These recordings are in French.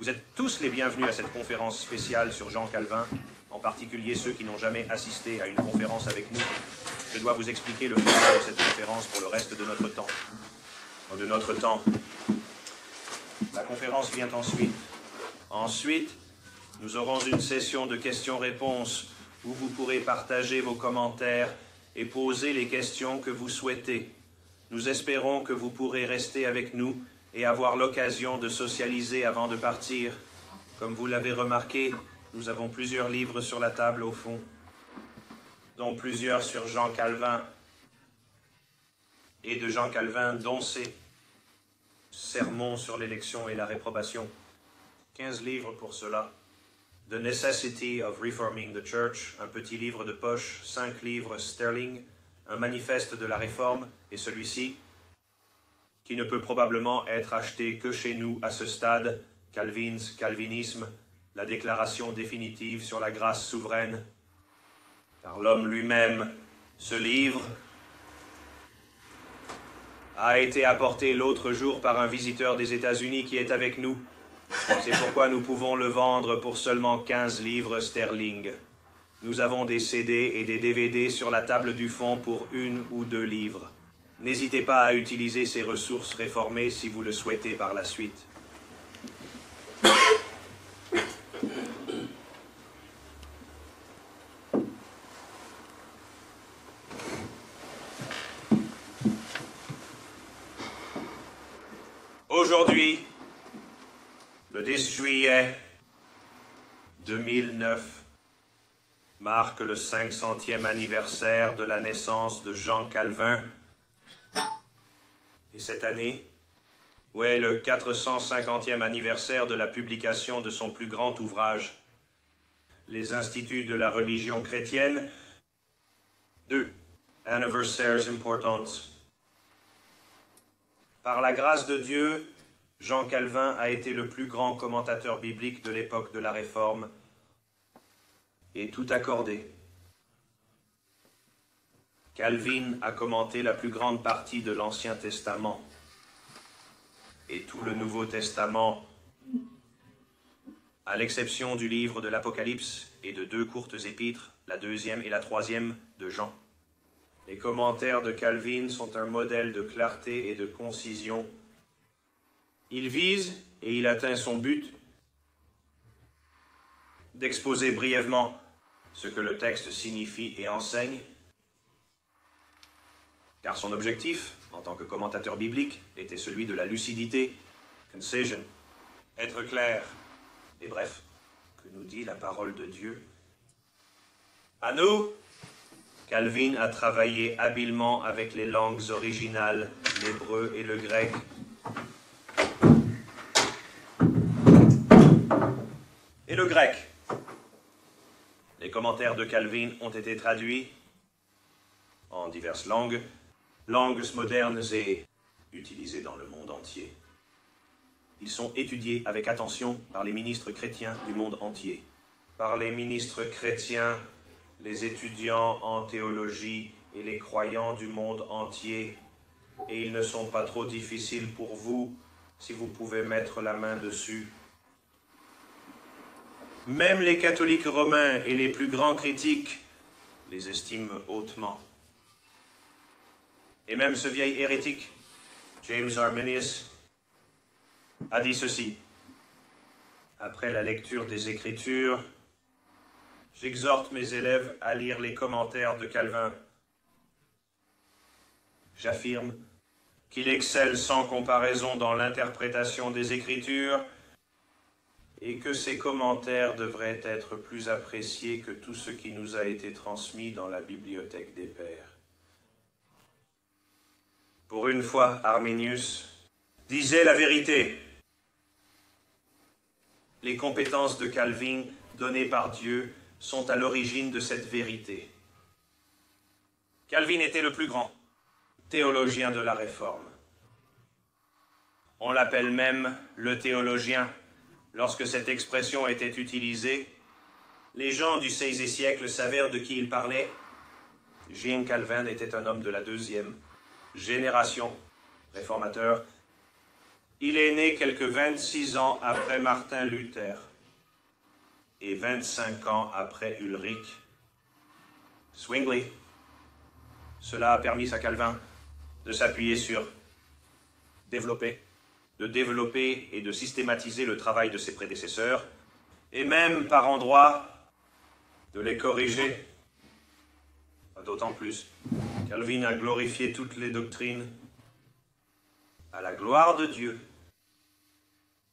Vous êtes tous les bienvenus à cette conférence spéciale sur Jean Calvin, en particulier ceux qui n'ont jamais assisté à une conférence avec nous. Je dois vous expliquer le format de cette conférence pour le reste de notre temps. La conférence vient ensuite. Ensuite, nous aurons une session de questions-réponses où vous pourrez partager vos commentaires et poser les questions que vous souhaitez. Nous espérons que vous pourrez rester avec nous et avoir l'occasion de socialiser avant de partir. Comme vous l'avez remarqué, nous avons plusieurs livres sur la table au fond, dont plusieurs sur Jean Calvin, et de Jean Calvin, dont ses sermons sur l'élection et la réprobation. 15 livres pour cela. The Necessity of Reforming the Church, un petit livre de poche, 5 livres sterling, un manifeste de la réforme, et celui-ci, qui ne peut probablement être acheté que chez nous à ce stade, Calvin's Calvinisme, la déclaration définitive sur la grâce souveraine. Par l'homme lui-même, ce livre a été apporté l'autre jour par un visiteur des États-Unis qui est avec nous. C'est pourquoi nous pouvons le vendre pour seulement 15 livres sterling. Nous avons des CD et des DVD sur la table du fond pour 1 ou 2 livres. N'hésitez pas à utiliser ces ressources réformées si vous le souhaitez par la suite. Aujourd'hui, le 10 juillet 2009, marque le 500e anniversaire de la naissance de Jean Calvin. Et cette année, est le 450e anniversaire de la publication de son plus grand ouvrage, Les Instituts de la religion chrétienne, 2 Anniversaires Importants. Par la grâce de Dieu, Jean Calvin a été le plus grand commentateur biblique de l'époque de la Réforme, et tout accordé. Calvin a commenté la plus grande partie de l'Ancien Testament et tout le Nouveau Testament, à l'exception du livre de l'Apocalypse et de 2 courtes épîtres, la 2e et la 3e de Jean. Les commentaires de Calvin sont un modèle de clarté et de concision. Il vise, et il atteint son but, d'exposer brièvement ce que le texte signifie et enseigne, car son objectif, en tant que commentateur biblique, était celui de la lucidité, concision, être clair et bref, que nous dit la parole de Dieu. À nous, Calvin a travaillé habilement avec les langues originales, l'hébreu et le grec. Et le grec. Les commentaires de Calvin ont été traduits en diverses langues modernes et utilisées dans le monde entier. Ils sont étudiés avec attention par les ministres chrétiens du monde entier. Par les ministres chrétiens, les étudiants en théologie et les croyants du monde entier. Et ils ne sont pas trop difficiles pour vous si vous pouvez mettre la main dessus. Même les catholiques romains et les plus grands critiques les estiment hautement. Et même ce vieil hérétique, James Arminius, a dit ceci. Après la lecture des Écritures, j'exhorte mes élèves à lire les commentaires de Calvin. J'affirme qu'il excelle sans comparaison dans l'interprétation des Écritures et que ses commentaires devraient être plus appréciés que tout ce qui nous a été transmis dans la bibliothèque des pères. Pour une fois, Arminius disait la vérité. Les compétences de Calvin données par Dieu sont à l'origine de cette vérité. Calvin était le plus grand théologien de la Réforme. On l'appelle même le théologien. Lorsque cette expression était utilisée, les gens du XVIe siècle savaient de qui il parlait. Jean Calvin était un homme de la 2e génération réformateur Il est né quelques 26 ans après Martin Luther et 25 ans après Ulrich Zwingli. Cela a permis à Calvin de s'appuyer sur de développer et de systématiser le travail de ses prédécesseurs, et même par endroits de les corriger. D'autant plus, Calvin a glorifié toutes les doctrines à la gloire de Dieu.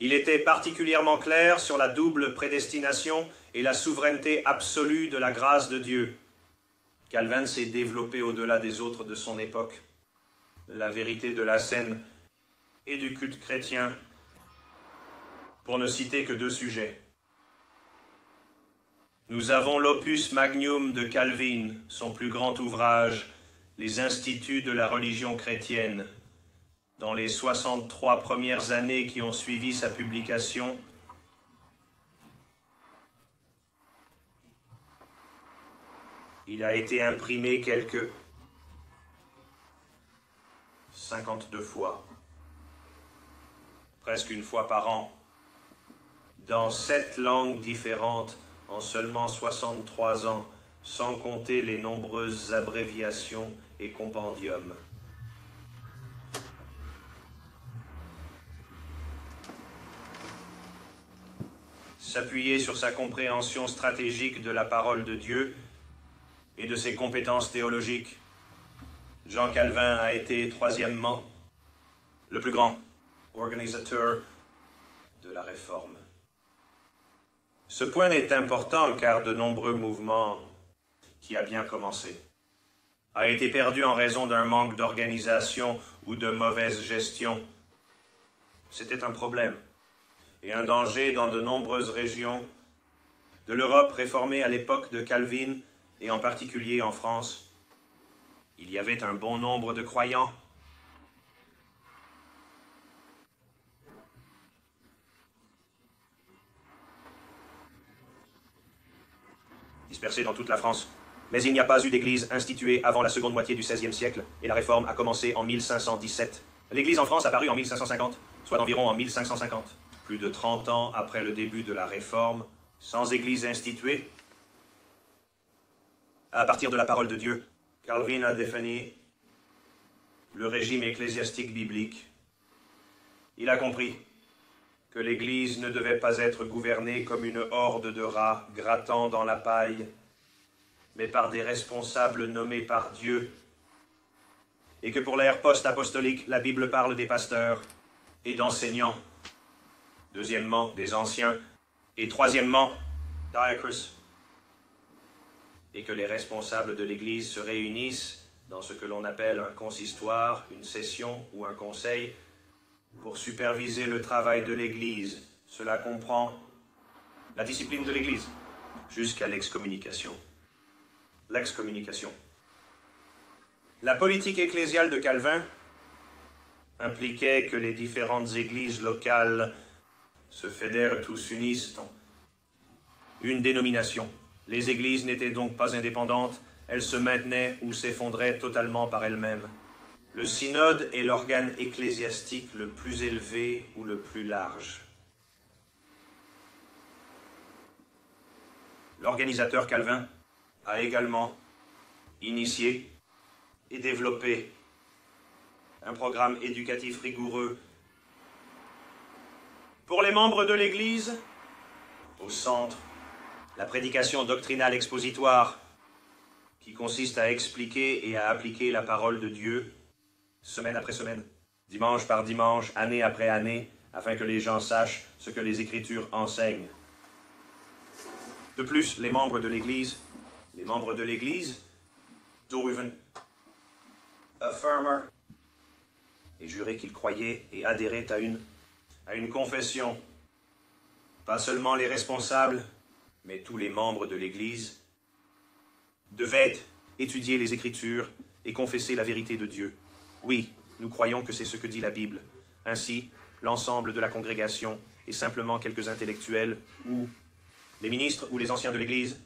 Il était particulièrement clair sur la double prédestination et la souveraineté absolue de la grâce de Dieu. Calvin s'est développé au-delà des autres de son époque. La vérité de la scène et du culte chrétien, pour ne citer que deux sujets. Nous avons l'opus magnum de Calvin, son plus grand ouvrage, Les Instituts de la religion chrétienne. Dans les 63 premières années qui ont suivi sa publication, il a été imprimé quelques 52 fois, presque une fois par an, dans 7 langues différentes en seulement 63 ans, sans compter les nombreuses abréviations et compendiums. S'appuyer sur sa compréhension stratégique de la parole de Dieu et de ses compétences théologiques, Jean Calvin a été, troisièmement, le plus grand organisateur de la Réforme. Ce point est important car de nombreux mouvements qui a bien commencé a été perdu en raison d'un manque d'organisation ou de mauvaise gestion. C'était un problème et un danger dans de nombreuses régions de l'Europe réformée à l'époque de Calvin et en particulier en France. Il y avait un bon nombre de croyants dispersés dans toute la France. Mais il n'y a pas eu d'église instituée avant la seconde moitié du XVIe siècle, et la réforme a commencé en 1517. L'église en France apparut en 1550, soit environ en 1550. Plus de 30 ans après le début de la réforme, sans église instituée, à partir de la parole de Dieu, Calvin a défini le régime ecclésiastique biblique. Il a compris que l'Église ne devait pas être gouvernée comme une horde de rats grattant dans la paille, mais par des responsables nommés par Dieu, et que pour l'ère post-apostolique, la Bible parle des pasteurs et d'enseignants, deuxièmement, des anciens, et troisièmement, diacres, et que les responsables de l'Église se réunissent dans ce que l'on appelle un consistoire, une session ou un conseil, pour superviser le travail de l'Église. Cela comprend la discipline de l'Église, jusqu'à l'excommunication. L'excommunication. La politique ecclésiale de Calvin impliquait que les différentes églises locales se fédèrent, tous unissent dans une dénomination. Les églises n'étaient donc pas indépendantes, elles se maintenaient ou s'effondraient totalement par elles-mêmes. Le synode est l'organe ecclésiastique le plus élevé ou le plus large. L'organisateur Calvin a également initié et développé un programme éducatif rigoureux pour les membres de l'Église. Au centre, la prédication doctrinale expositoire qui consiste à expliquer et à appliquer la parole de Dieu semaine après semaine, dimanche par dimanche, année après année, afin que les gens sachent ce que les Écritures enseignent. De plus, les membres de l'Église, doivent affirmer et jurer qu'ils croyaient et adhéraient à une confession. Pas seulement les responsables, mais tous les membres de l'Église devaient étudier les Écritures et confesser la vérité de Dieu. Oui, nous croyons que c'est ce que dit la Bible. Ainsi, l'ensemble de la congrégation et simplement quelques intellectuels ou les ministres ou les anciens de l'Église